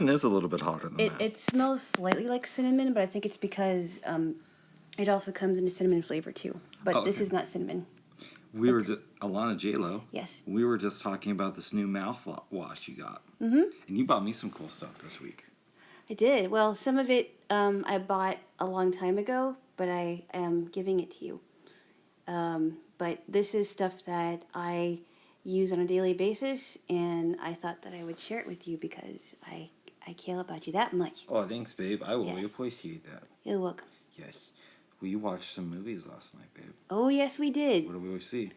It is a little bit hotter than that. It smells slightly like cinnamon, but I think it's because it also comes in a cinnamon flavor too. But this is not cinnamon. Alana Jaylo. Yes. We were just talking about this new mouthwash you got. Mm-hmm. And you bought me some cool stuff this week. I did. Well, some of it I bought a long time ago, but I am giving it to you. But this is stuff that I use on a daily basis, and I thought that I would share it with you because I care about you that much. Oh, thanks, babe. I will appreciate that. You're welcome. Yes. We watched some movies last night, babe. Oh, yes, we did. What did we see?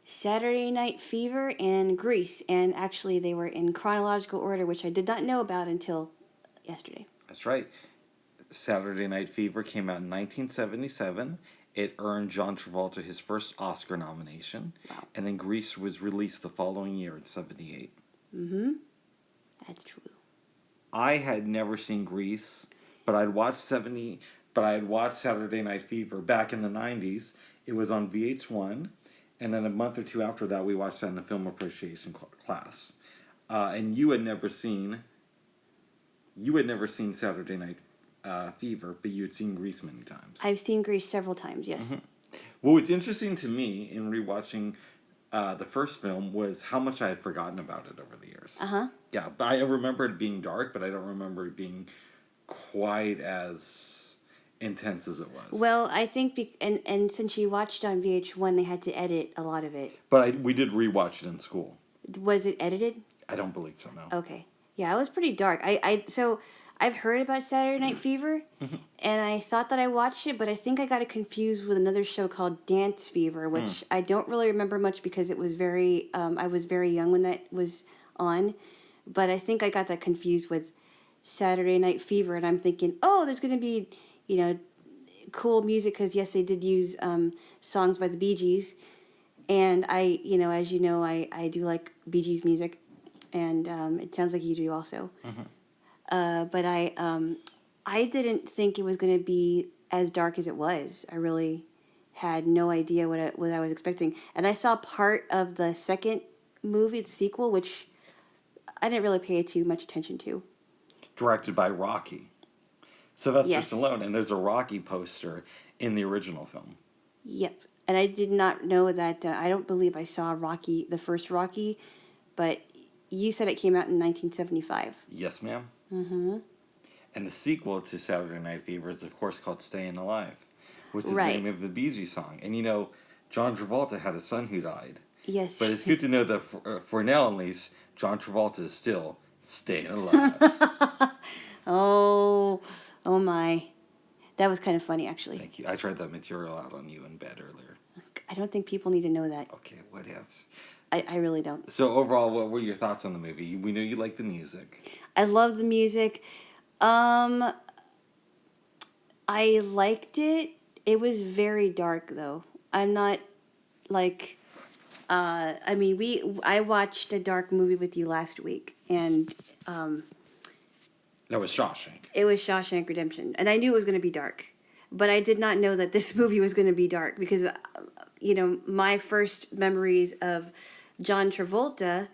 Saturday Night Fever and Grease, and actually they were in chronological order, which I did not know about until yesterday. That's right. Saturday Night Fever came out in 1977. It earned John Travolta his first Oscar nomination. Wow. And then Grease was released the following year in 78. Mm-hmm. That's true. I had never seen Grease, but I had watched Saturday Night Fever back in the 90s. It was on VH1. And then a month or two after that, we watched that in the film appreciation class. And you had never seen Saturday Night Fever, but you had seen Grease many times. I've seen Grease several times, yes. Mm-hmm. Well, what's interesting to me in rewatching the first film was how much I had forgotten about it over the years. Uh-huh. Yeah, but I remember it being dark, but I don't remember it being quite as intense as it was. Well, I think, and since you watched on VH1, they had to edit a lot of it. But we did rewatch it in school. Was it edited? I don't believe so, no. Okay. Yeah, it was pretty dark. So I've heard about Saturday Night Fever, and I thought that I watched it, but I think I got it confused with another show called Dance Fever, which I don't really remember much because it was I was very young when that was on, but I think I got that confused with Saturday Night Fever, and I'm thinking, oh, there's going to be, cool music, because yes, they did use songs by the Bee Gees, and I do like Bee Gees music, and it sounds like you do also. But I didn't think it was going to be as dark as it was. I really had no idea what I was expecting. And I saw part of the second movie, the sequel, which I didn't really pay too much attention to. Directed by Rocky. Sylvester Stallone, and there's a Rocky poster in the original film. Yep. And I did not know that, I don't believe I saw Rocky, the first Rocky, but you said it came out in 1975. Yes, ma'am. Mm-hmm. And the sequel to Saturday Night Fever is, of course, called Staying Alive, which is the name of the Bee Gees song. And, John Travolta had a son who died. Yes. But it's good to know that, for now at least, John Travolta is still staying alive. Oh my. That was kind of funny, actually. Thank you. I tried that material out on you in bed earlier. I don't think people need to know that. Okay, what else? I really don't. So overall, what were your thoughts on the movie? We know you like the music. I love the music. I liked it. It was very dark, though. I'm not like... I watched a dark movie with you last week, and... That was Shawshank. It was Shawshank Redemption, and I knew it was going to be dark. But I did not know that this movie was going to be dark, because, my first memories of John Travolta,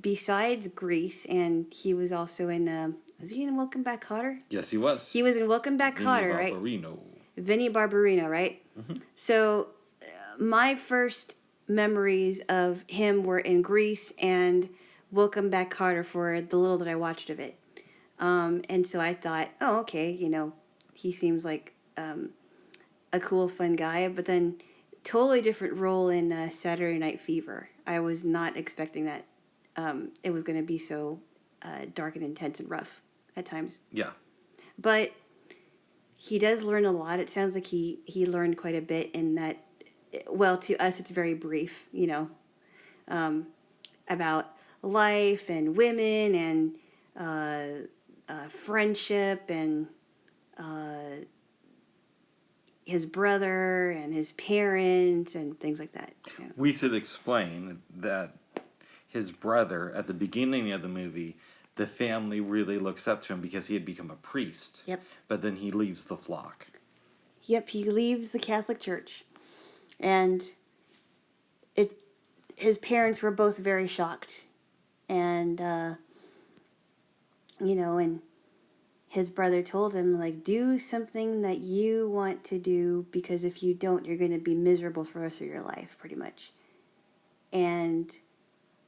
besides Grease, and he was also in... was he in Welcome Back, Kotter? Yes, he was. He was in Welcome Back, Kotter, right? Vinnie Barbarino, right? Mm-hmm. So, my first memories of him were in Grease and Welcome Back, Kotter for the little that I watched of it. And so I thought, oh, okay, he seems like a cool, fun guy. But then, totally different role in Saturday Night Fever. I was not expecting that it was going to be so dark and intense and rough at times. Yeah. But he does learn a lot. It sounds like he learned quite a bit in that. Well, to us, it's very brief, about life and women and friendship and his brother and his parents and things like that. Yeah. We should explain that his brother, at the beginning of the movie, the family really looks up to him because he had become a priest. Yep. But then he leaves the flock. Yep, he leaves the Catholic Church. And his parents were both very shocked. And And his brother told him, like, do something that you want to do, because if you don't, you're going to be miserable for the rest of your life, pretty much. And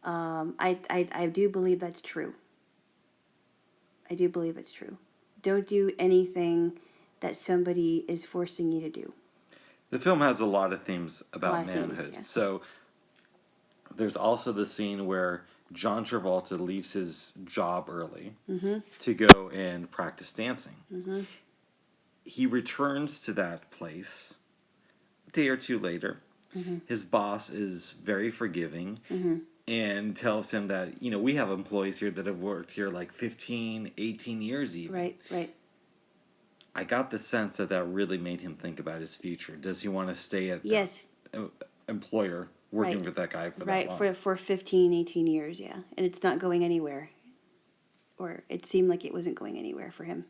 I do believe that's true. I do believe it's true. Don't do anything that somebody is forcing you to do. The film has a lot of themes about Themes, manhood. yeah. So there's also the scene where John Travolta leaves his job early to go and practice dancing. He returns to that place a day or two later. His boss is very forgiving and tells him that, we have employees here that have worked here like 15, 18 years even. Right. I got the sense that really made him think about his future. Does he want to stay at Yes. that employer working with that guy for that long? For 15, 18 years, yeah. And it's not going anywhere. Or it seemed like it wasn't going anywhere for him.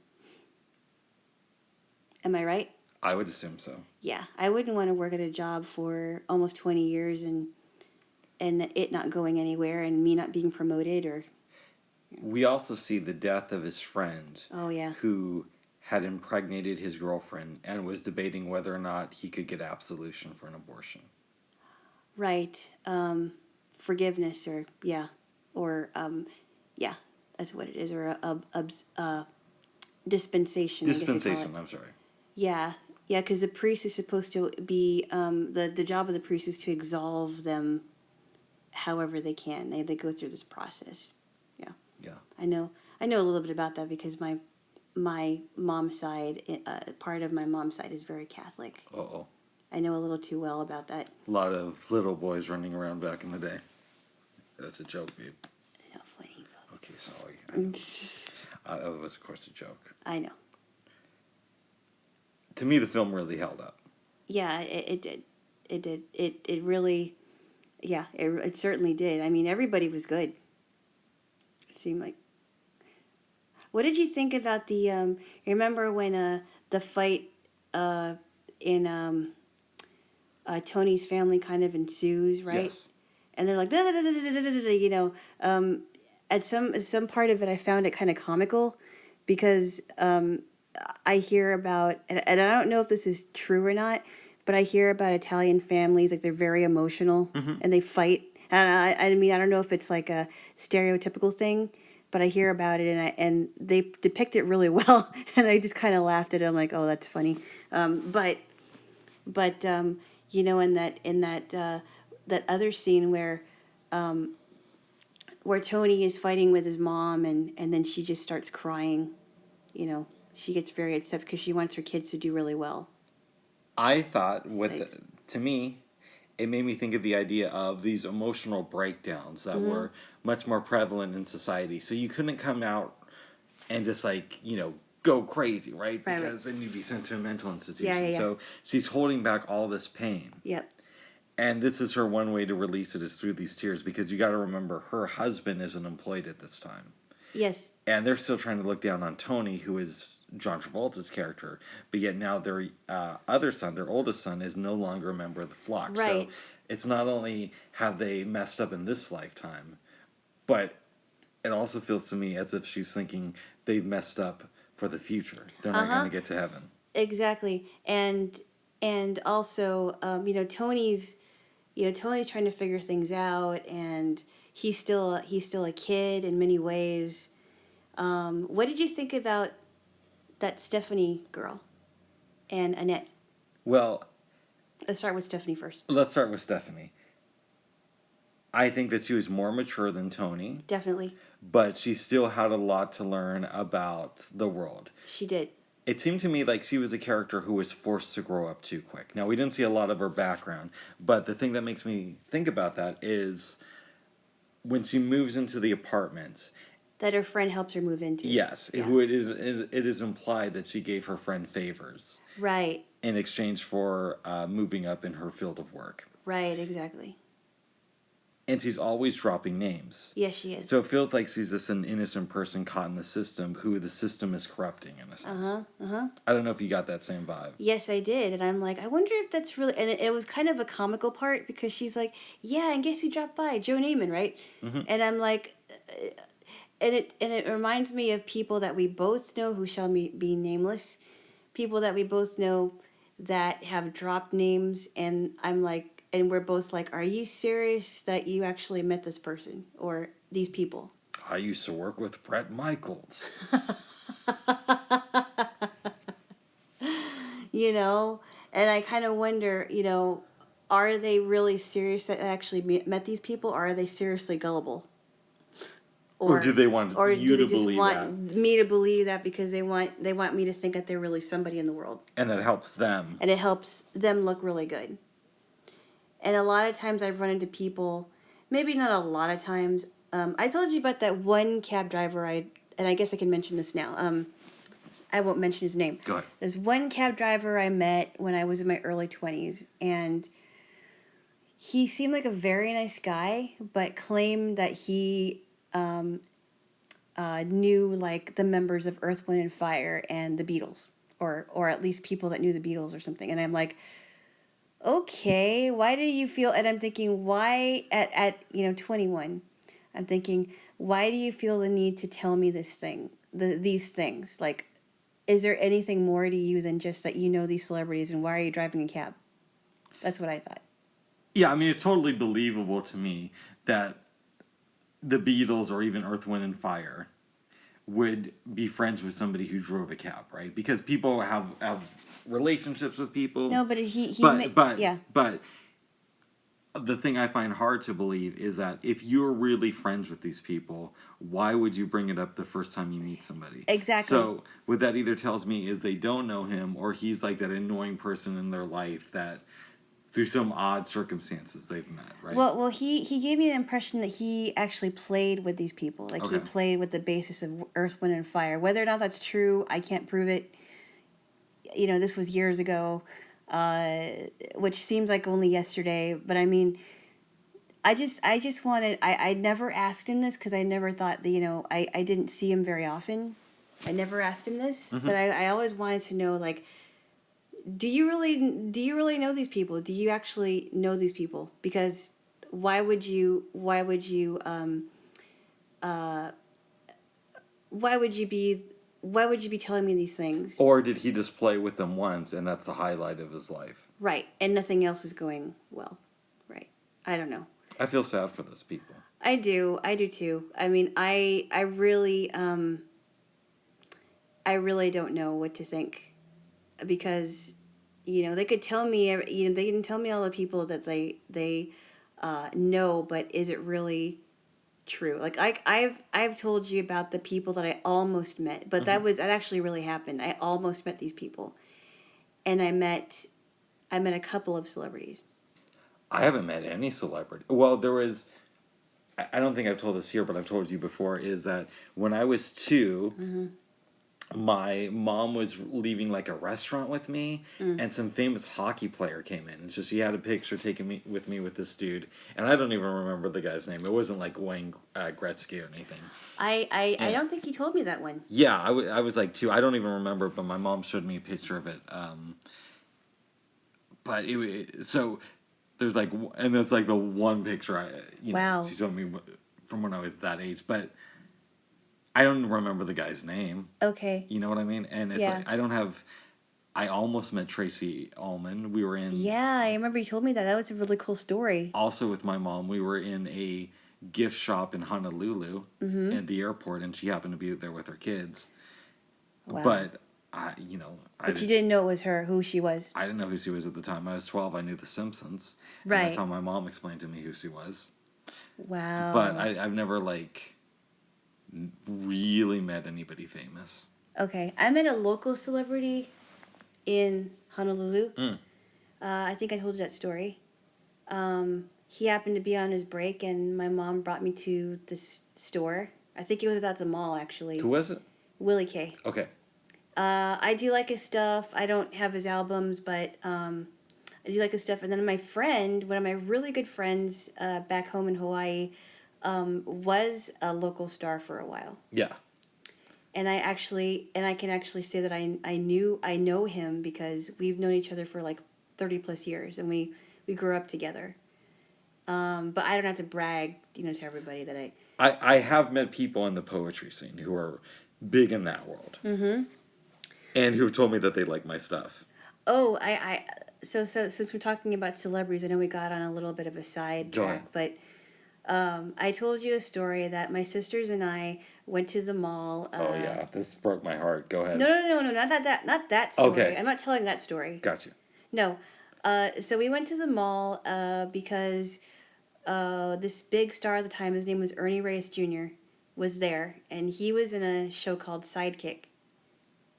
Am I right? I would assume so. Yeah. I wouldn't want to work at a job for almost 20 years and it not going anywhere and me not being promoted or... We also see the death of his friend. Oh, yeah. Who had impregnated his girlfriend and was debating whether or not he could get absolution for an abortion. Right. Forgiveness or, yeah. Or, yeah, that's what it is. Or a dispensation. Dispensation, I'm sorry. Yeah. Yeah, because the priest is supposed to be, the job of the priest is to absolve them however they can. They go through this process. Yeah. Yeah. I know a little bit about that because my mom's side, part of my mom's side is very Catholic. Uh-oh. I know a little too well about that. A lot of little boys running around back in the day. That's a joke, babe. No, funny. Okay, sorry. It was, of course, a joke. I know. To me, the film really held up. Yeah, it did. It did. It really, yeah, it certainly did. I mean, everybody was good. It seemed like. What did you think about the, you remember when the fight in Tony's family kind of ensues, right? Yes. And they're like, da, da, da, da, da, da, da, da, at some part of it, I found it kind of comical because I hear about, and I don't know if this is true or not, but I hear about Italian families, like they're very emotional and they fight. And I mean, I don't know if it's like a stereotypical thing, but I hear about it and they depict it really well. And I just kind of laughed at it. I'm like, oh, that's funny. But in that other scene where Tony is fighting with his mom and then she just starts crying, she gets very upset because she wants her kids to do really well. I thought to me, it made me think of the idea of these emotional breakdowns that were much more prevalent in society. So you couldn't come out and just go crazy, right? Because then you'd be sent to a mental institution. Yeah. So she's holding back all this pain. Yep. And this is her one way to release it, is through these tears, because you got to remember her husband isn't employed at this time. Yes. And they're still trying to look down on Tony, who is John Travolta's character, but yet now their other son, their oldest son, is no longer a member of the flock. Right. So it's not only have they messed up in this lifetime, but it also feels to me as if she's thinking they've messed up for the future. They're not going to get to heaven. Exactly. And also, Tony's trying to figure things out, and he's still a kid in many ways. What did you think about that Stephanie girl and Annette? Well, let's start with Stephanie first. Let's start with Stephanie. I think that she was more mature than Tony. Definitely. But she still had a lot to learn about the world. She did. It seemed to me like she was a character who was forced to grow up too quick. Now, we didn't see a lot of her background, but the thing that makes me think about that is when she moves into the apartment. That her friend helps her move into. Yes. Yeah. It is implied that she gave her friend favors. Right. In exchange for moving up in her field of work. Right, exactly. And she's always dropping names. Yes, she is. So it feels like she's just an innocent person caught in the system who the system is corrupting, in a sense. I don't know if you got that same vibe. Yes, I did. And I'm like, I wonder if that's really... And it was kind of a comical part because she's like, yeah, and guess who dropped by? Joe Namath, right? Mm-hmm. And I'm like... it reminds me of people that we both know who shall be nameless, people that we both know that have dropped names, and I'm like, and we're both like, are you serious that you actually met this person or these people? I used to work with Brett Michaels. You know, and I kind of wonder, are they really serious that actually met these people, or are they seriously gullible? Or do they want Or you do they to just believe that? want me to believe that because they want me to think that they're really somebody in the world, And that helps them. and it helps them look really good. And a lot of times I've run into people, maybe not a lot of times. I told you about that one cab driver and I guess I can mention this now. I won't mention his name. Go ahead. There's one cab driver I met when I was in my early 20s, and he seemed like a very nice guy, but claimed that he knew like the members of Earth, Wind, and Fire and the Beatles, or at least people that knew the Beatles or something. And I'm like, okay, why do you feel? And I'm thinking, why at 21, I'm thinking, why do you feel the need to tell me these things? Like, is there anything more to you than just that you know these celebrities, and why are you driving a cab? That's what I thought. Yeah, I mean, it's totally believable to me that the Beatles or even Earth, Wind, and Fire would be friends with somebody who drove a cab, right? Because people have relationships with people. No, but yeah. But the thing I find hard to believe is that if you're really friends with these people, why would you bring it up the first time you meet somebody? Exactly. So what that either tells me is they don't know him, or he's like that annoying person in their life that through some odd circumstances they've met, right? Well, he gave me the impression that he actually played with these people. Like, he Okay. played with the basis of Earth, Wind, and Fire. Whether or not that's true, I can't prove it. This was years ago, which seems like only yesterday. But I mean, I just wanted. I never asked him this because I never thought that I didn't see him very often. I never asked him this, but I always wanted to know, like, do you really know these people? Do you actually know these people? Because why would you why would you be telling me these things? Or did he just play with them once and that's the highlight of his life? Right, and nothing else is going well. Right. I don't know. I feel sad for those people. I do too. I mean, I really don't know what to think, because they could tell me they can tell me all the people that they know, but is it really true? Like, I've told you about the people that I almost met, but that actually really happened. I almost met these people, and I met a couple of celebrities. I haven't met any celebrity. Well, there was. I don't think I've told this here, but I've told you before. Is that when I was 2, my mom was leaving like a restaurant with me, and some famous hockey player came in. So she had a picture taken with me with this dude, and I don't even remember the guy's name. It wasn't like Wayne Gretzky or anything. I don't think you told me that one. Yeah, I was like 2. I don't even remember, but my mom showed me a picture of it. But so there's like, and that's like the one picture Wow. she showed me from when I was that age, but I don't remember the guy's name. Okay. You know what I mean? And it's Yeah. like I almost met Tracy Ullman. We were in Yeah, I remember you told me that. That was a really cool story. also with my mom. We were in a gift shop in Honolulu at the airport, and she happened to be there with her kids. Wow. But But you didn't know it was her, who she was. I didn't know who she was at the time. I was 12. I knew The Simpsons. Right. And that's how my mom explained to me who she was. Wow. But I've never really met anybody famous. Okay, I met a local celebrity in Honolulu. I think I told you that story. He happened to be on his break, and my mom brought me to this store. I think it was at the mall, actually. Who was it? Willie K. Okay. I do like his stuff. I don't have his albums, but I do like his stuff. And then my friend, one of my really good friends back home in Hawaii, was a local star for a while. Yeah. And I can actually say that I know him because we've known each other for like 30 plus years, and we grew up together. But I don't have to brag, to everybody that I have met people in the poetry scene who are big in that world. Mm-hmm. And who have told me that they like my stuff. Oh, so since we're talking about celebrities, I know we got on a little bit of a side Go track, but I told you a story that my sisters and I went to the mall. Oh yeah, this broke my heart. Go ahead. No, not that story. Okay. I'm not telling that story. Got you. No. So we went to the mall because this big star at the time, his name was Ernie Reyes Jr., was there, and he was in a show called Sidekick,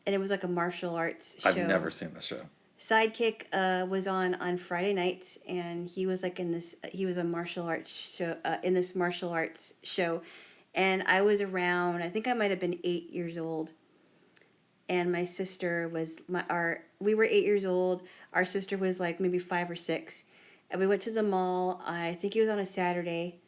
and it was like a martial arts show. I've never seen this show. Sidekick was on Friday nights, and he was like in this. He was a martial arts show in this martial arts show, and I was around. I think I might have been 8 years old, and my sister was We were 8 years old. Our sister was like maybe 5 or 6, and we went to the mall. I think it was on a Saturday,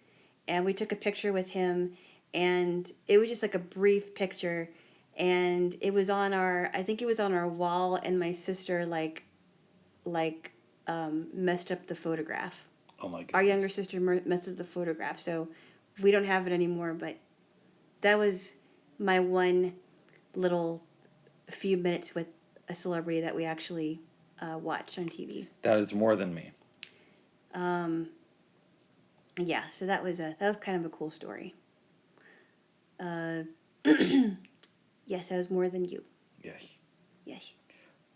and we took a picture with him, and it was just like a brief picture. And it was on I think it was on our wall, and my sister messed up the photograph. Oh my goodness. Our younger sister messed up the photograph, so we don't have it anymore. But that was my one little few minutes with a celebrity that we actually watched on TV. That is more than me. Yeah, so that was kind of a cool story. Yes, that was more than you. Yeah. Yes.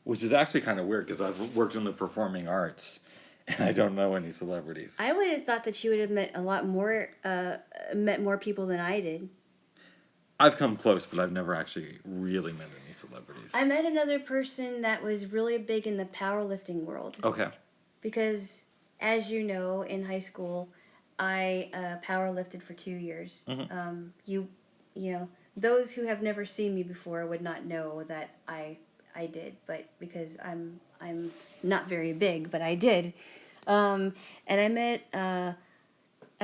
Which is actually kind of weird because I've worked in the performing arts and I don't know any celebrities. I would have thought that you would have met met more people than I did. I've come close, but I've never actually really met any celebrities. I met another person that was really big in the powerlifting world. Okay. Because, as you know, in high school, I powerlifted for 2 years. Mm-hmm. You know, those who have never seen me before would not know that I did, but because I'm not very big, but I did. And I met a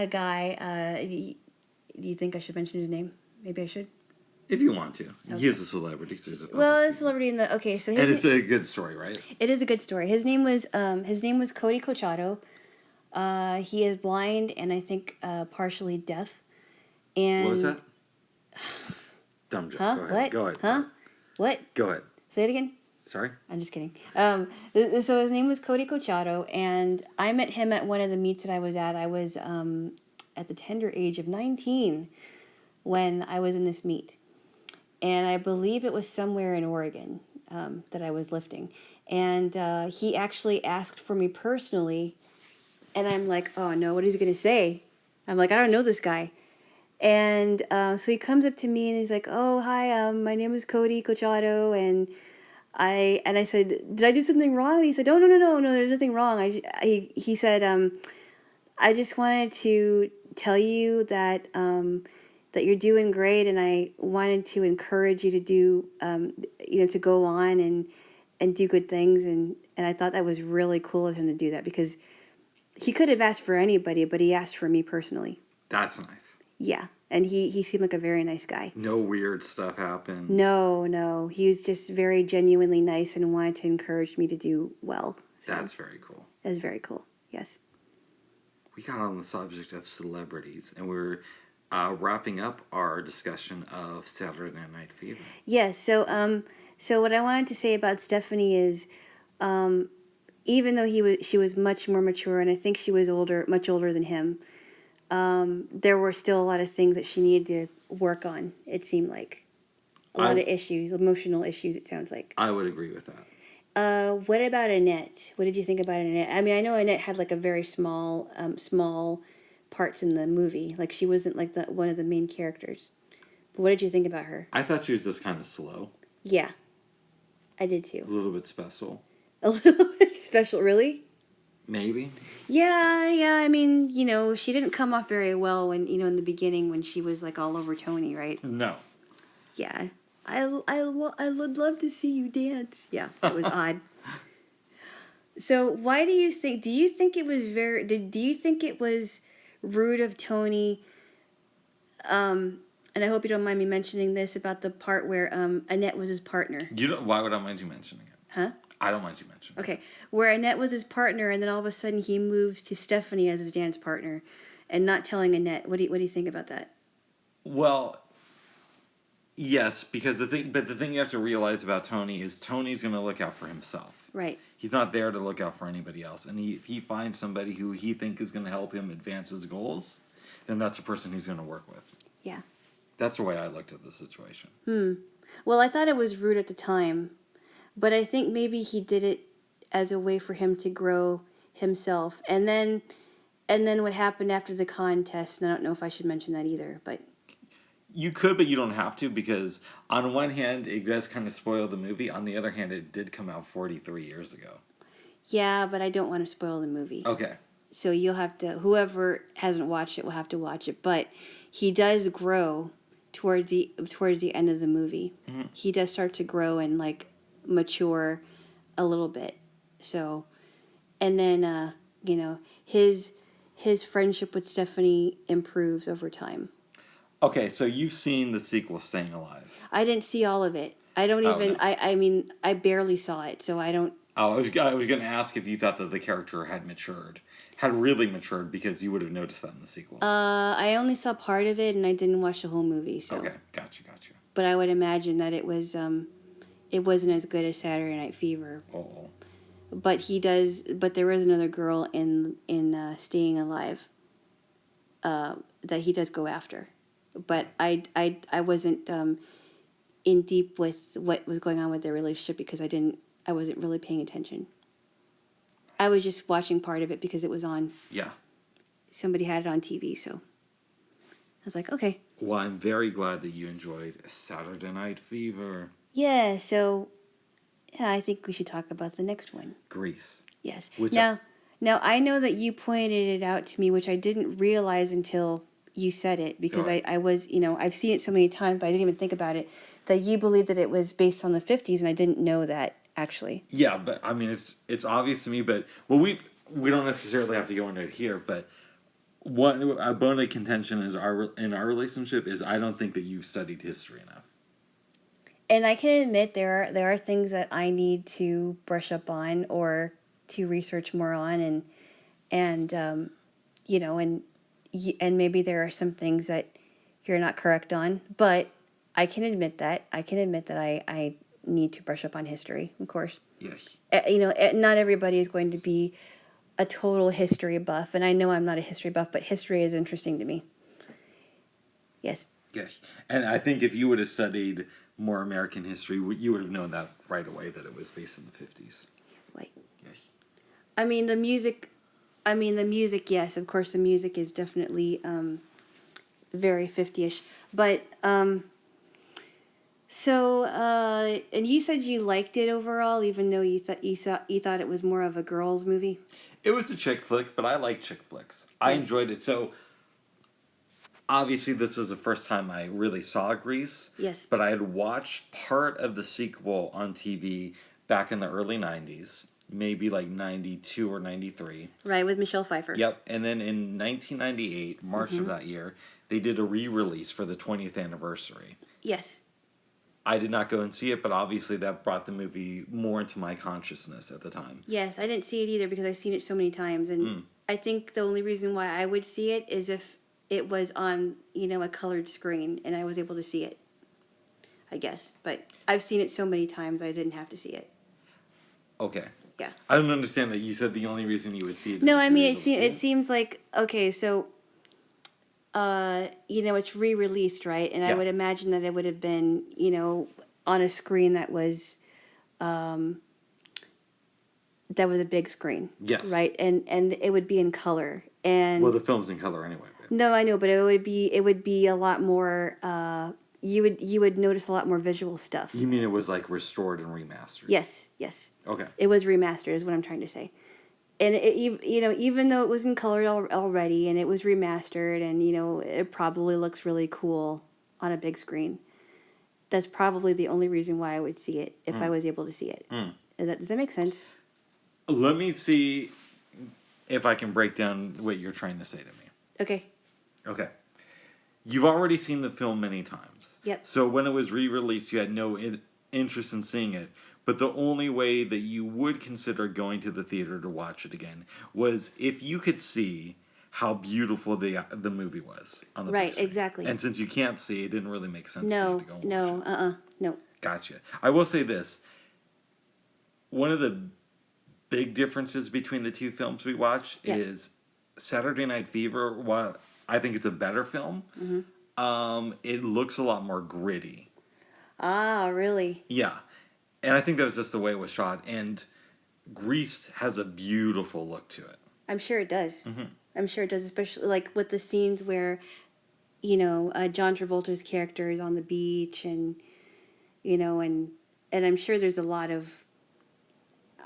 guy. Do you think I should mention his name? Maybe I should. If you want to. Okay. He is a celebrity. So he's A celebrity in the so. And it's a good story, right? It is a good story. His name was Cody Cochado. He is blind and I think partially deaf. And What was that? Dumb joke. Huh? Go ahead. What? Go ahead. Huh? What? Go ahead. Say it again. Sorry? I'm just kidding. So his name was Cody Cochado, and I met him at one of the meets that I was at. I was at the tender age of 19 when I was in this meet. And I believe it was somewhere in Oregon that I was lifting. And he actually asked for me personally, and I'm like, oh no, what is he going to say? I'm like, I don't know this guy. And so he comes up to me and he's like, oh, hi, my name is Cody Cochado, and I said, did I do something wrong? And he said, oh, no, there's nothing wrong. He said, I just wanted to tell you that that you're doing great, and I wanted to encourage you to do, to go on and do good things. And I thought that was really cool of him to do that, because he could have asked for anybody, but he asked for me personally. That's nice. Yeah, and he seemed like a very nice guy. No weird stuff happened. No. He was just very genuinely nice and wanted to encourage me to do well. So That's very cool. that's very cool, yes. We got on the subject of celebrities, and we're wrapping up our discussion of Saturday Night Fever. Yes, so what I wanted to say about Stephanie is, even though she was much more mature, and I think she was much older than him, there were still a lot of things that she needed to work on, it seemed like. A lot of issues, emotional issues, it sounds like. I would agree with that. What about Annette? What did you think about Annette? I mean, I know Annette had like a very small parts in the movie. Like, she wasn't like one of the main characters. But what did you think about her? I thought she was just kind of slow. Yeah, I did too. A little bit special. A little bit special, really? Maybe. Yeah. I mean, she didn't come off very well when, in the beginning when she was like all over Tony, right? No. Yeah. I would love to see you dance. Yeah, it was odd. So why do you think it was do you think it was rude of Tony, and I hope you don't mind me mentioning this, about the part where Annette was his partner? Why would I mind you mentioning it? Huh? I don't mind you mentioning it. Okay, where Annette was his partner, and then all of a sudden he moves to Stephanie as his dance partner, and not telling Annette. What do you think about that? Well, yes, because the thing you have to realize about Tony is Tony's going to look out for himself. Right. He's not there to look out for anybody else. And if he finds somebody who he thinks is going to help him advance his goals, then that's a person he's going to work with. Yeah. That's the way I looked at the situation. Well, I thought it was rude at the time, but I think maybe he did it as a way for him to grow himself. And then what happened after the contest, and I don't know if I should mention that either, but You could, but you don't have to, because on one hand, it does kind of spoil the movie. On the other hand, it did come out 43 years ago. yeah, but I don't want to spoil the movie. Okay. So you'll have to, whoever hasn't watched it will have to watch it. But he does grow towards the end of the movie. Mm-hmm. He does start to grow and like mature a little bit. So, and then his friendship with Stephanie improves over time. Okay, so you've seen the sequel, Staying Alive. I didn't see all of it. I don't even. No. I mean, I barely saw it, so I don't. Oh, I was going to ask if you thought that the character had really matured, because you would have noticed that in the sequel. I only saw part of it, and I didn't watch the whole movie. So. Okay, gotcha. But I would imagine that it wasn't as good as Saturday Night Fever. Oh. But there is another girl in Staying Alive. That he does go after, but I wasn't in deep with what was going on with their relationship because I wasn't really paying attention. I was just watching part of it because it was on. Yeah. Somebody had it on TV, so I was like, okay. Well, I'm very glad that you enjoyed Saturday Night Fever. Yeah, so yeah, I think we should talk about the next one. Grease. Yes. Now I know that you pointed it out to me, which I didn't realize until you said it, because I was, I've seen it so many times, but I didn't even think about it, that you believed that it was based on the 50s, and I didn't know that, actually. Yeah, but I mean, it's obvious to me, but we don't necessarily have to go into it here, but a bone of contention in our relationship is I don't think that you've studied history enough. And I can admit there are things that I need to brush up on or to research more on, and maybe there are some things that you're not correct on, but I can admit that. I need to brush up on history, of course. Yes. Not everybody is going to be a total history buff, and I know I'm not a history buff, but history is interesting to me. Yes. Yes. And I think if you would have studied more American history, you would have known that right away, that it was based in the 50s. Right. Yes. I mean, the music, yes, of course, the music is definitely very 50-ish. But, and you said you liked it overall, even though you thought it was more of a girls' movie? It was a chick flick, but I like chick flicks. I enjoyed it. So, obviously, this was the first time I really saw Grease. Yes. But I had watched part of the sequel on TV back in the early 90s. Maybe like 92 or 93. Right, with Michelle Pfeiffer. Yep. And then in 1998, March of that year, they did a re-release for the 20th anniversary. Yes. I did not go and see it, but obviously that brought the movie more into my consciousness at the time. Yes, I didn't see it either because I've seen it so many times. And I think the only reason why I would see it is if it was on, a colored screen and I was able to see it, I guess. But I've seen it so many times I didn't have to see it. Okay. Yeah. I don't understand that you said the only reason you would see it is No, if I you were mean, able to see it seems like, okay, so, it's re-released, right? And I would imagine that it would have been, on a screen that was a big screen. Yes. Right? And it would be in color. And well, the film's in color anyway. But. No, I know, but it would be a lot more, you would notice a lot more visual stuff. You mean it was like restored and remastered? Yes. Okay. It was remastered, is what I'm trying to say. And even though it was in color already, and it was remastered, and it probably looks really cool on a big screen. That's probably the only reason why I would see it if I was able to see it. Does that make sense? Let me see if I can break down what you're trying to say to me. Okay. You've already seen the film many times. Yep. So when it was re-released, you had no interest in seeing it. But the only way that you would consider going to the theater to watch it again was if you could see how beautiful the movie was on the big Right, screen. exactly. And since you can't see, it didn't really make sense to you No, to go and no, watch it. no. Gotcha. I will say this. One of the big differences between the two films we watch Yeah. is Saturday Night Fever, while I think it's a better film, it looks a lot more gritty. Ah, really? Yeah. And I think that was just the way it was shot. And Grease has a beautiful look to it. I'm sure it does. Mm-hmm. I'm sure it does, especially like with the scenes where, John Travolta's character is on the beach and, and I'm sure there's a lot of,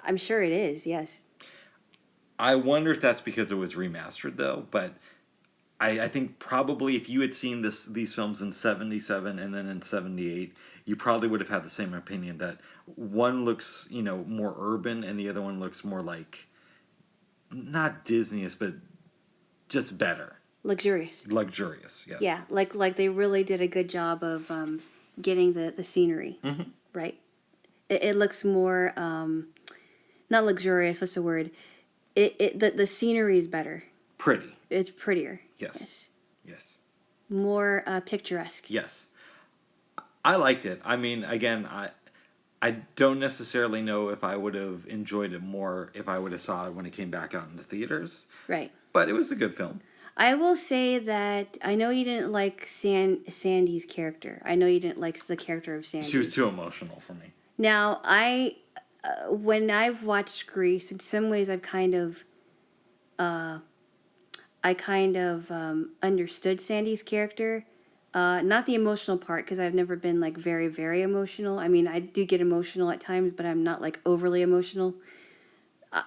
I'm sure it is, yes. I wonder if that's because it was remastered, though. But I think probably if you had seen these films in 77 and then in 78, you probably would have had the same opinion that one looks, more urban and the other one looks more like, not Disneyist, but just better. Luxurious. Luxurious, yes. Yeah, like they really did a good job of getting the scenery, Mm-hmm. right? It looks more, not luxurious, what's the word? The scenery is better. Pretty. It's prettier. Yes. Yes. More picturesque. Yes. I liked it. I mean, again, I don't necessarily know if I would have enjoyed it more if I would have saw it when it came back out in the theaters. Right. But it was a good film. I will say that I know you didn't like Sandy's character. I know you didn't like the character of Sandy. She was too emotional for me. Now, when I've watched Grease, in some ways I've kind of understood Sandy's character. Not the emotional part, because I've never been like very, very emotional. I mean, I do get emotional at times, but I'm not like overly emotional.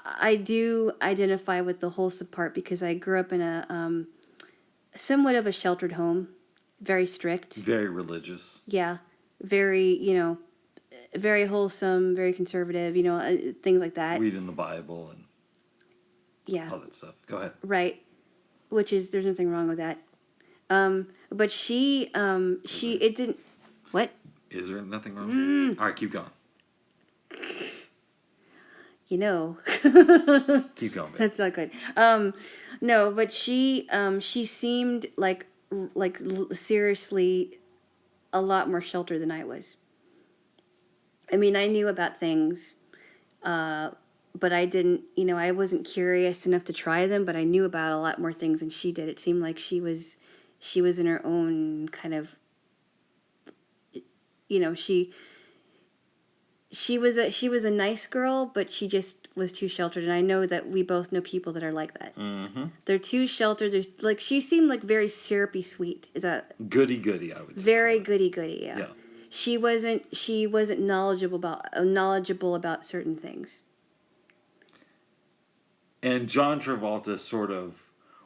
I do identify with the wholesome part because I grew up in a somewhat of a sheltered home, very strict. Very religious. Yeah, very, very wholesome, very conservative, things like that. Reading the Bible and Yeah, all that stuff. Go ahead. right. Which is, there's nothing wrong with that. But it didn't. What? Is there nothing wrong? All right, keep going. You know. Keep going, babe. That's not good. No, but she seemed like seriously a lot more sheltered than I was. I mean, I knew about things, but I didn't, I wasn't curious enough to try them, but I knew about a lot more things than she did. It seemed like she was in her own kind of, she was a nice girl, but she just was too sheltered. And I know that we both know people that are like that. Mm-hmm. They're too sheltered. Like, she seemed like very syrupy sweet. Is that Goody, I would say. very goody? Yeah. Yeah. She wasn't knowledgeable about certain things. And John Travolta sort of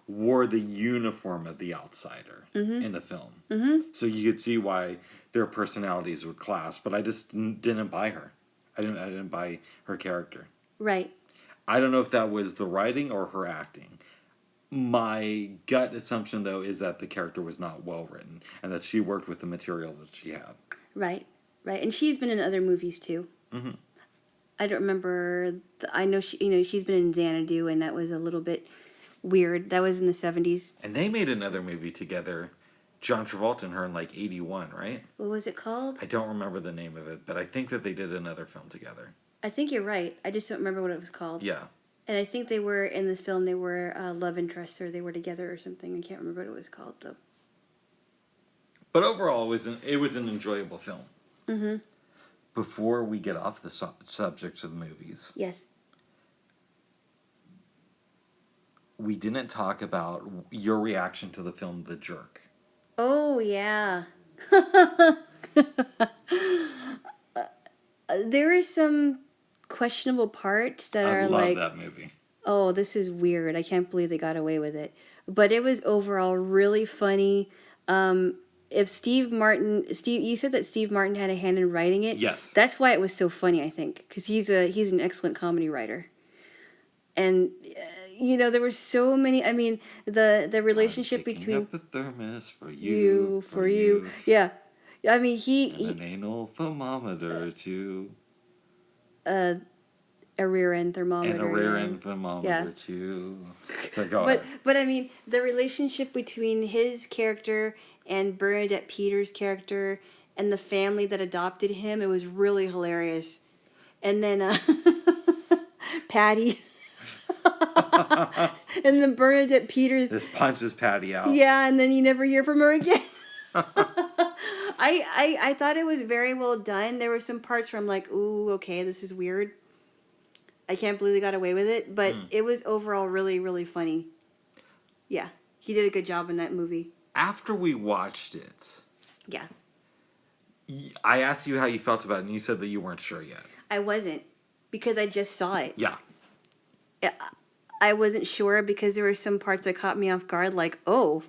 wore the uniform of the outsider in the film. Mm-hmm. So you could see why their personalities would clash, but I just didn't buy her. I didn't buy her character. Right. I don't know if that was the writing or her acting. My gut assumption, though, is that the character was not well written and that she worked with the material that she had. Right. And she's been in other movies too. Mm-hmm. I don't remember. I know she's been in Xanadu, and that was a little bit weird. That was in the 70s. And they made another movie together, John Travolta and her, in like 81, right? What was it called? I don't remember the name of it, but I think that they did another film together. I think you're right. I just don't remember what it was called. Yeah. And I think they were in the film. They were love interests, or they were together, or something. I can't remember what it was called though. But overall, it was an enjoyable film. Mm-hmm. Before we get off the subject of movies, Yes. we didn't talk about your reaction to the film The Jerk. Oh yeah. There are some questionable parts that I are love like, that movie. oh, this is weird. I can't believe they got away with it. But it was overall really funny. If you said that Steve Martin had a hand in writing it. Yes. That's why it was so funny, I think, because he's an excellent comedy writer. And there were so many. I mean, the relationship between up a thermos for you. Yeah, I mean And an anal thermometer too. A rear end thermometer. And a rear end thermometer, too. So go ahead. But I mean, the relationship between his character and Bernadette Peters' character and the family that adopted him, it was really hilarious. And then Patty. And then Bernadette Peters just punches Patty out. Yeah, and then you never hear from her again. I thought it was very well done. There were some parts where I'm like, ooh, okay, this is weird. I can't believe they got away with it, but it was overall really, really funny. Yeah, he did a good job in that movie. After we watched it, yeah, I asked you how you felt about it, and you said that you weren't sure yet. I wasn't, because I just saw it. Yeah. I wasn't sure because there were some parts that caught me off guard, like, oh,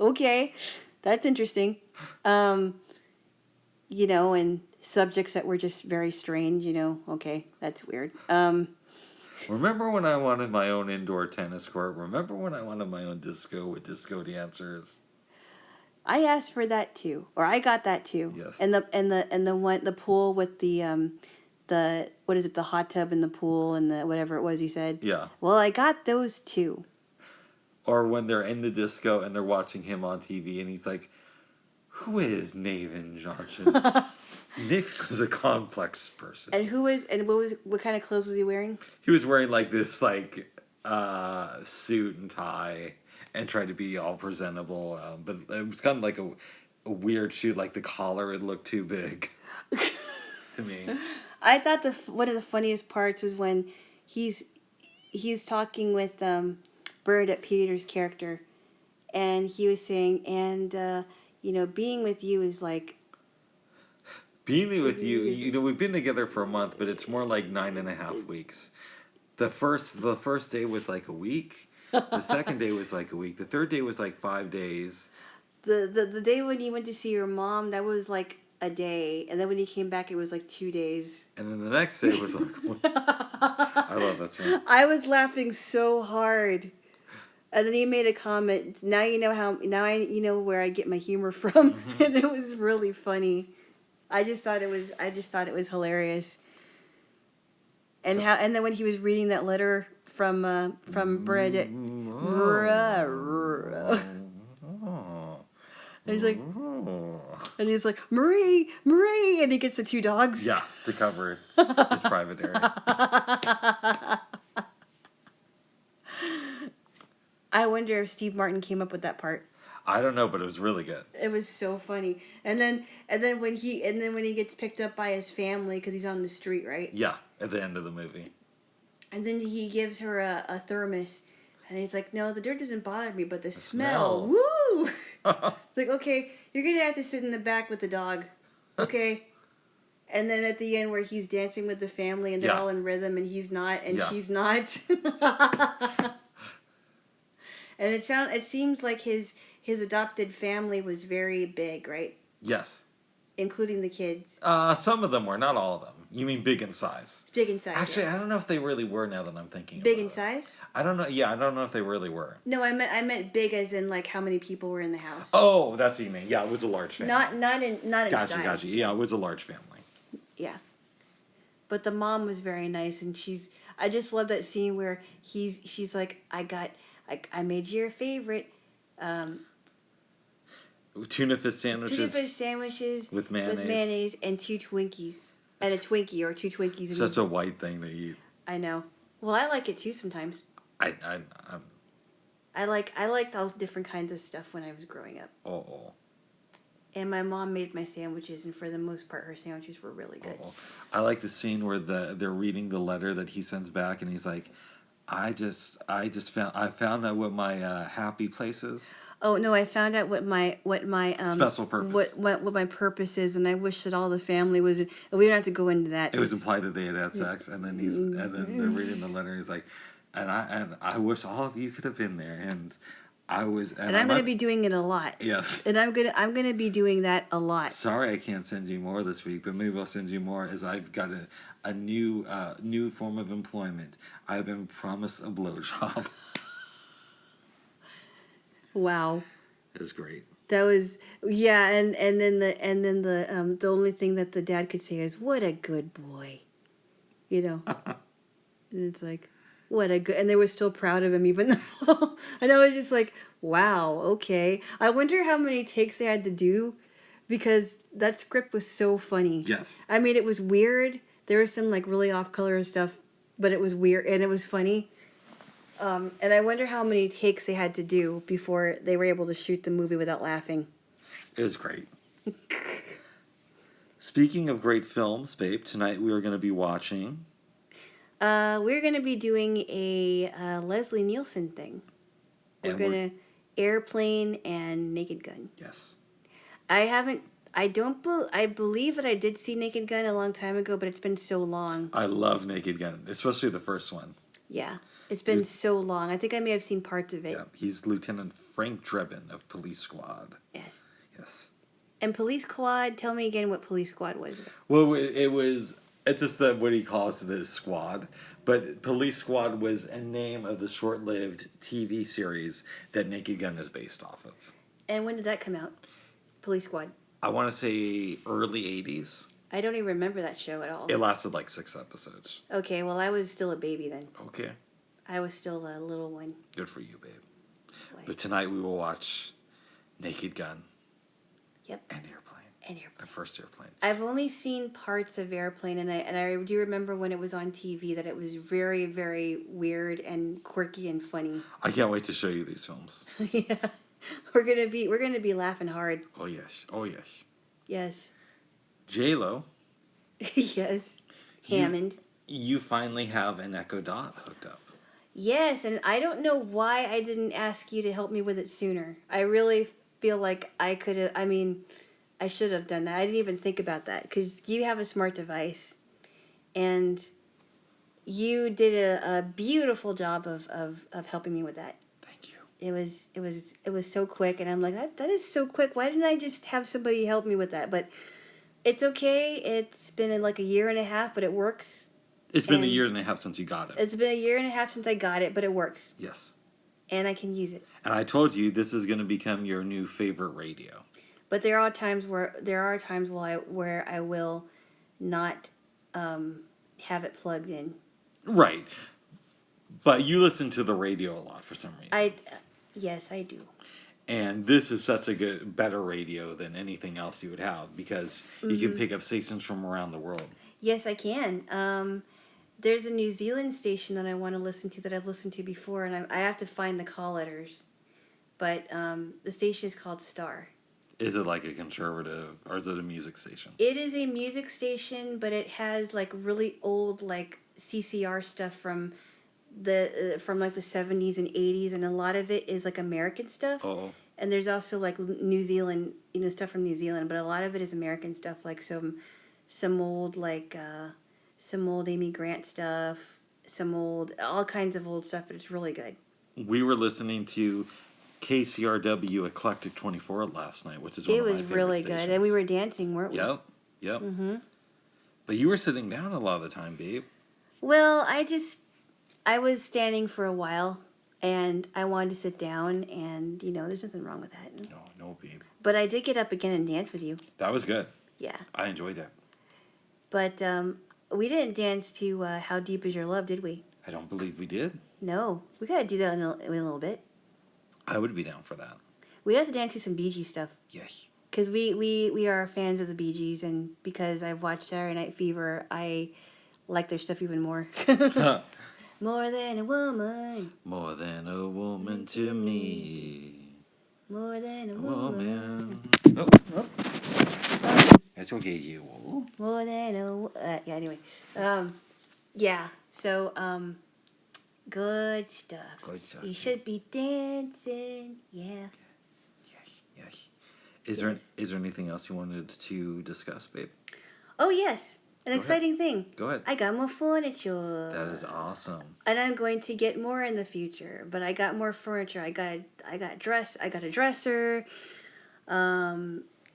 okay, that's interesting. You know, and subjects that were just very strange, you know, okay, that's weird. Remember when I wanted my own indoor tennis court? Remember when I wanted my own disco with disco dancers? I asked for that too, or I got that too. Yes. And the pool with the what is it, the hot tub in the pool and the whatever it was you said. Yeah. Well, I got those too. Or when they're in the disco and they're watching him on TV and he's like, "Who is Nathan Johnson?" Nathan is a complex person. And what kind of clothes was he wearing? He was wearing like this suit and tie and tried to be all presentable, but it was kind of like a weird shoot. Like the collar, it looked too big to me. I thought one of the funniest parts was when he's talking with Bernadette Peters' character, and he was saying, and you know, being with you is like. Being with you, you know, we've been together for a month, but it's more like 9.5 weeks. The first day was like a week. The second day was like a week. The third day was like 5 days. The day when you went to see your mom, that was like a day, and then when you came back, it was like 2 days. And then the next day was like. I love that scene. I was laughing so hard. And then he made a comment. Now you know where I get my humor from, and it was really funny. I just thought it was hilarious. And and then when he was reading that letter from Bernadette, and he's like Marie, and he gets the two dogs. Yeah, to cover his private area. I wonder if Steve Martin came up with that part. I don't know, but it was really good. It was so funny. And then when he gets picked up by his family because he's on the street, right? Yeah, at the end of the movie. And then he gives her a thermos, and he's like, "No, the dirt doesn't bother me, but the smell. Woo!" It's like, okay, you're gonna have to sit in the back with the dog, okay? And then at the end where he's dancing with the family and they're all in rhythm and he's not and she's not. And it seems like his adopted family was very big, right? Yes. Including the kids. Some of them were, not all of them. You mean big in size? Big in size. Actually, I don't know if they really were. Now that I'm thinking. Big in size? I don't know. Yeah, I don't know if they really were. No, I meant big as in like how many people were in the house. Oh, that's what you mean. Yeah, it was a large family. Not in size. Gotcha. Yeah, it was a large family. Yeah. But the mom was very nice, and I just love that scene where she's like, I made you your favorite. Tuna fish sandwiches. Tuna fish sandwiches with mayonnaise and 2 Twinkies. And a Twinkie or 2 Twinkies. Such a white thing to eat. I know. Well, I like it too sometimes. I liked all different kinds of stuff when I was growing up. Oh. And my mom made my sandwiches, and for the most part, her sandwiches were really good. Oh. I like the scene where they're reading the letter that he sends back, and he's like, I found out what my happy place is. Oh no! I found out what my special purpose. What my purpose is, and I wish that all the family was. We don't have to go into that. It was implied that they had sex, and then they're reading the letter. And he's like, and I wish all of you could have been there, and I was. And I'm going to be doing it a lot. Yes. And I'm gonna be doing that a lot. Sorry, I can't send you more this week, but maybe I'll send you more as I've got a new form of employment. I've been promised a blowjob. Wow. It was great. That was and then the only thing that the dad could say is, "What a good boy," you know. And it's like, what a good, and they were still proud of him even though, and I was just like, wow, okay. I wonder how many takes they had to do because that script was so funny. Yes. I mean, it was weird. There was some like really off color stuff, but it was weird and it was funny. And I wonder how many takes they had to do before they were able to shoot the movie without laughing. It was great. Speaking of great films, babe, tonight we are going to be watching. We're going to be doing a Leslie Nielsen thing. We're And going to Airplane and Naked Gun. Yes. I believe that I did see Naked Gun a long time ago, but it's been so long. I love Naked Gun, especially the first one. Yeah. It's been so long. I think I may have seen parts of it. Yeah, he's Lieutenant Frank Drebin of Police Squad. Yes. Yes. And Police Squad, tell me again what Police Squad was. Well, it's just that what he calls the squad. But Police Squad was a name of the short-lived TV series that Naked Gun is based off of. And when did that come out? Police Squad. I want to say early 80s. I don't even remember that show at all. It lasted like 6 episodes. Okay, well, I was still a baby then. Okay. I was still a little one. Good for you, babe. Boy. But tonight we will watch Naked Gun. Yep. And Airplane. And Airplane. The first Airplane. I've only seen parts of Airplane, and I do remember when it was on TV that it was very, very weird and quirky and funny. I can't wait to show you these films. Yeah, we're gonna be laughing hard. Oh yes, oh yes. Yes. Jaylo. Yes. Hammond. You finally have an Echo Dot hooked up. Yes, and I don't know why I didn't ask you to help me with it sooner. I really feel like I could have. I mean, I should have done that. I didn't even think about that because you have a smart device, and you did a beautiful job of helping me with that. Thank you. It was so quick, and I'm like that is so quick. Why didn't I just have somebody help me with that? But it's okay. It's been like a year and a half, but it works. It's been a year and a half since you got it. It's been a year and a half since I got it, but it works. Yes. And I can use it. And I told you this is going to become your new favorite radio. But there are times where I will not have it plugged in. Right. But you listen to the radio a lot for some reason. Yes, I do. And this is such a better radio than anything else you would have because you can pick up stations from around the world. Yes, I can. There's a New Zealand station that I want to listen to that I've listened to before, and I have to find the call letters. But the station is called Star. Is it like a conservative, or is it a music station? It is a music station, but it has like really old like CCR stuff from like the 70s and 80s, and a lot of it is like American stuff. Oh. And there's also like New Zealand, stuff from New Zealand, but a lot of it is American stuff, like some old some old Amy Grant stuff, all kinds of old stuff, but it's really good. We were listening to KCRW Eclectic 24 last night, which is one of my favorite It was really stations. good, and we were dancing, weren't we? Yep. Mm-hmm. But you were sitting down a lot of the time, babe. Well, I was standing for a while, and I wanted to sit down, and, there's nothing wrong with that. No, babe. But I did get up again and dance with you. That was good. Yeah. I enjoyed that. But we didn't dance to How Deep Is Your Love, did we? I don't believe we did. No. We got to do that in a little bit. I would be down for that. We have to dance to some Bee Gees stuff. Yes. Because we are fans of the Bee Gees, and because I've watched Saturday Night Fever, I like their stuff even more. More than a woman. More than a woman to me. More than a woman. Oh. That's okay, you. More than yeah, anyway. Yeah, so, good stuff. Good stuff. You should be dancing, yeah. Yes. Is there anything else you wanted to discuss, babe? Oh, yes. An Go exciting ahead. thing. Go ahead. I got more furniture. That is awesome. And I'm going to get more in the future. But I got more furniture. I got a dresser.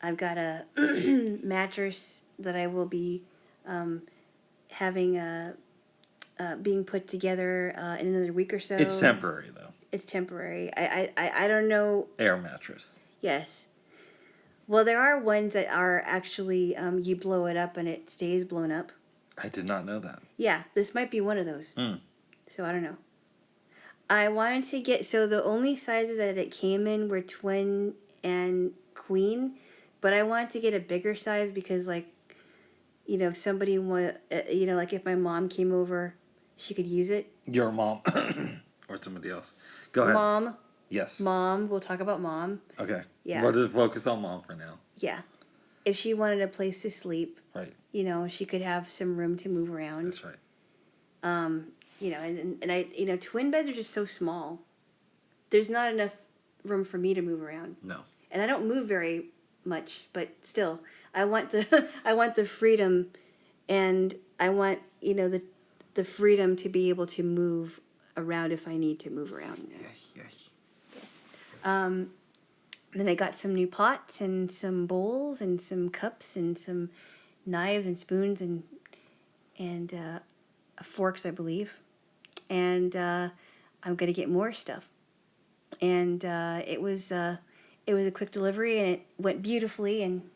I've got a mattress that I will be having being put together in another week or so. It's temporary, though. It's temporary. I don't know. Air mattress. Yes. Well, there are ones that are actually you blow it up and it stays blown up. I did not know that. Yeah, this might be one of those. So I don't know. I wanted to get, so the only sizes that it came in were twin and queen, but I wanted to get a bigger size because, like, you know, if somebody want, you know, like if my mom came over, she could use it. Your mom or somebody else. Go ahead. Mom, Yes. mom, we'll talk about mom. Okay. Yeah. We'll just focus on mom for now. Yeah. If she wanted a place to sleep, Right. you know, she could have some room to move around. That's right. You know, and I, you know, twin beds are just so small. There's not enough room for me to move around. No. And I don't move very much, but still, I want the I want the freedom, and I want, you know, the freedom to be able to move around if I need to move around. Yes. Yes. Then I got some new pots and some bowls and some cups and some knives and spoons and forks, I believe. And I'm gonna get more stuff. And it was a quick delivery, and it went beautifully. And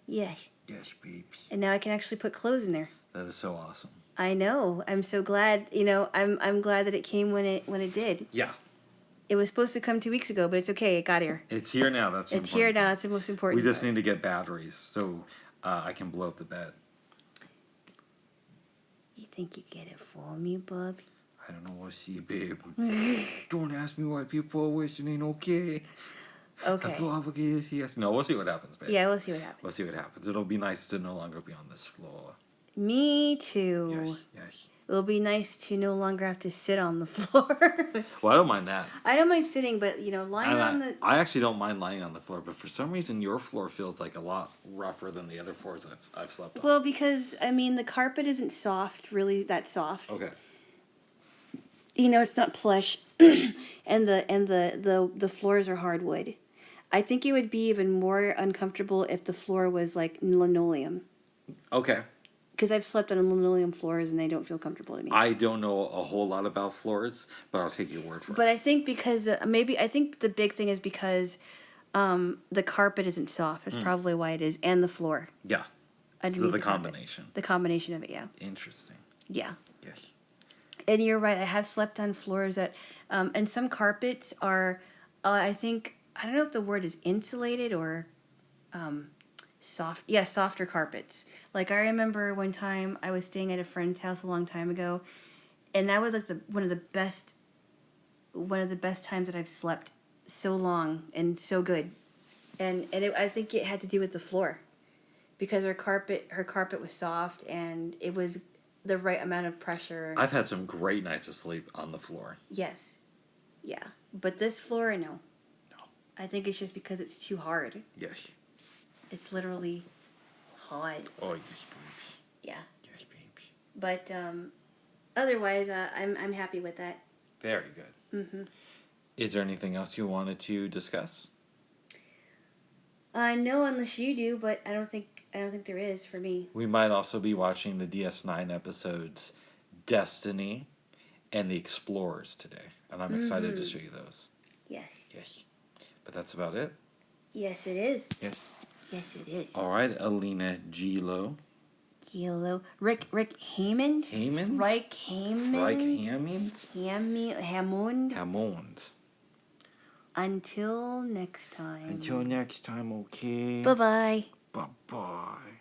yes. Yes, babes. And now I can actually put clothes in there. That is so awesome. I know. I'm so glad. You know, I'm glad that it came when it did. Yeah. It was supposed to come 2 weeks ago, but it's okay. It got here. It's here now. That's It's here now. That's the most important. We just part. need to get batteries so I can blow up the bed. You think you get it for me, Bob? I don't know what see, babe. Don't ask me why people always ain't okay. Okay. I feel obligated. Yes. No, we'll see what happens, babe. Yeah, we'll see what happens. We'll see what happens. It'll be nice to no longer be on this floor. Me too. Yes. It'll be nice to no longer have to sit on the floor. Well, I don't mind that. I don't mind sitting, but you know, lying on the. I actually don't mind lying on the floor, but for some reason your floor feels like a lot rougher than the other floors I've slept on. Well, because I mean, the carpet isn't soft, really that soft. Okay. You know, it's not plush, and the floors are hardwood. I think it would be even more uncomfortable if the floor was like linoleum. Okay. Because I've slept on linoleum floors and they don't feel comfortable to me. I don't know a whole lot about floors, but I'll take your word for it. But I think because I think the big thing is because the carpet isn't soft. That's probably why it is, and the floor. Yeah. So the combination. The combination of it, yeah. Interesting. Yeah. Yes. And you're right. I have slept on floors that, and some carpets are, I think, I don't know if the word is insulated or soft. Yeah, softer carpets. Like I remember one time I was staying at a friend's house a long time ago, and that was like one of the best times that I've slept so long and so good, and I think it had to do with the floor, because her carpet was soft and it was the right amount of pressure. I've had some great nights of sleep on the floor. Yes, yeah, but this floor, no. No. I think it's just because it's too hard. Yes. It's literally hard. Oh yes, baby. Yeah. Yes, baby. But otherwise, I'm happy with that. Very good. Mm-hmm. Is there anything else you wanted to discuss? No, unless you do, but I don't think there is for me. We might also be watching the DS9 episodes Destiny and the Explorers today, and I'm excited to show you those. Yes. Yes. But that's about it. Yes, it is. Yes. Yes, it is. All right, Alina Jaylo. Jaylo. Rick Hammond? Hammond? Rick Hammond? Like Hammonds? Hammond? Hammond. Until next time. Until next time, okay? Bye-bye. Bye-bye.